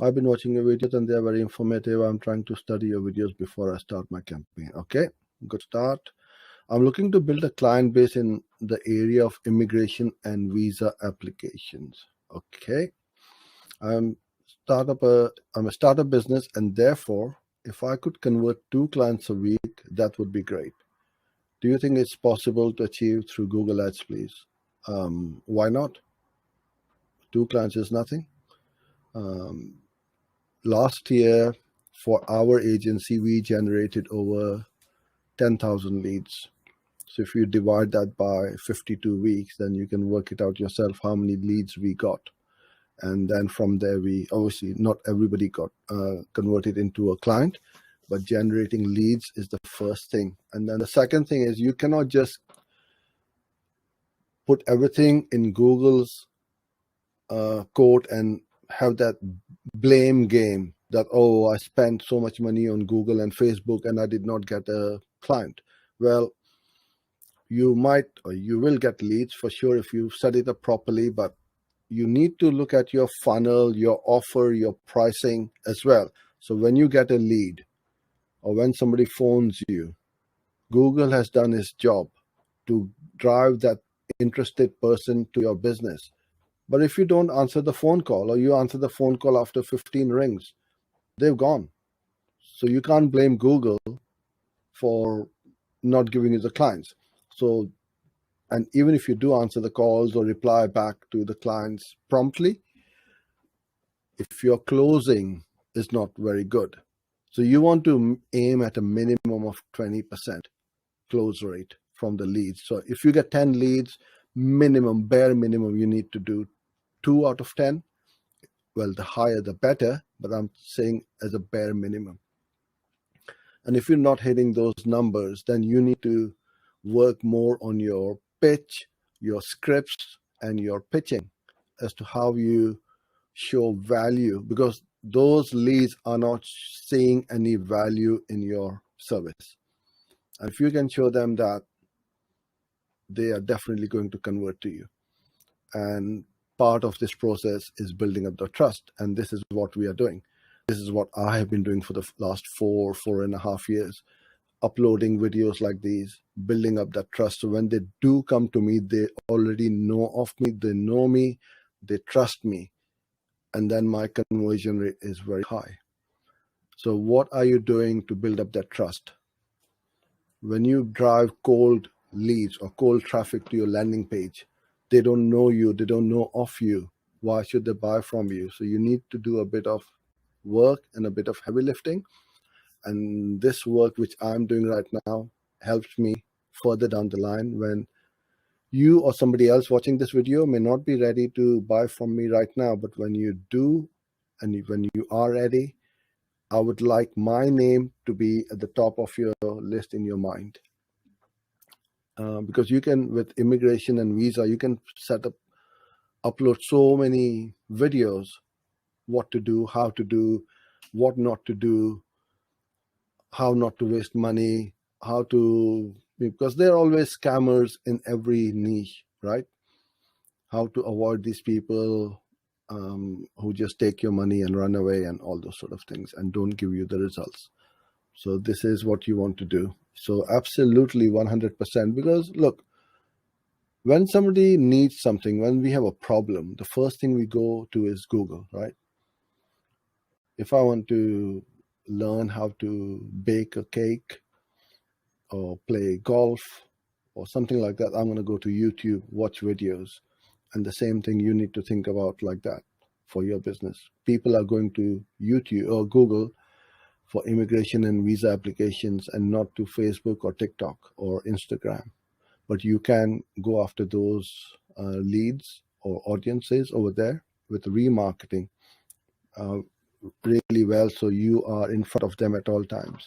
I've been watching your videos and they're very informative. I'm trying to study your videos before I start my campaign. Okay, good start. I'm looking to build a client base in the area of immigration and visa applications. Okay, I'm I'm a startup business, and therefore, if I could convert 2 clients a week, that would be great. Do you think it's possible to achieve through Google Ads, please? Why not? 2 clients is nothing. Um, Last year, for our agency, we generated over 10,000 leads. So if you divide that by 52 weeks, then you can work it out yourself how many leads we got. And then from there, we obviously not everybody got converted into a client, but generating leads is the first thing. And then the second thing is you cannot just put everything in Google's court and have that blame game that, oh, I spent so much money on Google and Facebook and I did not get a client. Well, you might or you will get leads for sure if you set it up properly, but you need to look at your funnel, your offer, your pricing as well. So when you get a lead or when somebody phones you, Google has done its job to drive that interested person to your business. But if you don't answer the phone call or you answer the phone call after 15 rings, they've gone. So you can't blame Google for not giving you the clients. So, and even if you do answer the calls or reply back to the clients promptly, if your closing is not very good. So you want to aim at a minimum of 20% close rate from the leads. So if you get 10 leads, minimum, bare minimum, you need to do 2 out of 10. Well, the higher the better, but I'm saying as a bare minimum. And if you're not hitting those numbers, then you need to work more on your pitch, your scripts, and your pitching as to how you show value, because those leads are not seeing any value in your service. And if you can show them that, they are definitely going to convert to you. And part of this process is building up the trust. And this is what we are doing. This is what I have been doing for the last 4.5 years, uploading videos like these, building up that trust. So when they do come to me, they already know of me, they know me, they trust me. And then my conversion rate is very high. So what are you doing to build up that trust? When you drive cold leads or cold traffic to your landing page, they don't know you, they don't know of you. Why should they buy from you? So you need to do a bit of work and a bit of heavy lifting. And this work, which I'm doing right now, helps me further down the line when you or somebody else watching this video may not be ready to buy from me right now. But when you do, and when you are ready, I would like my name to be at the top of your list in your mind. Because you can, with immigration and visa, you can upload so many videos, what to do, how to do, what not to do, how not to waste money, how to, because there are always scammers in every niche, right? How to avoid these people who just take your money and run away and all those sort of things and don't give you the results. So this is what you want to do. So absolutely 100%, because look, when somebody needs something, when we have a problem, the first thing we go to is Google, right? If I want to learn how to bake a cake or play golf or something like that, I'm going to go to YouTube, watch videos. And the same thing you need to think about like that for your business. People are going to YouTube or Google for immigration and visa applications and not to Facebook or TikTok or Instagram. But you can go after those leads or audiences over there with remarketing really well, so you are in front of them at all times.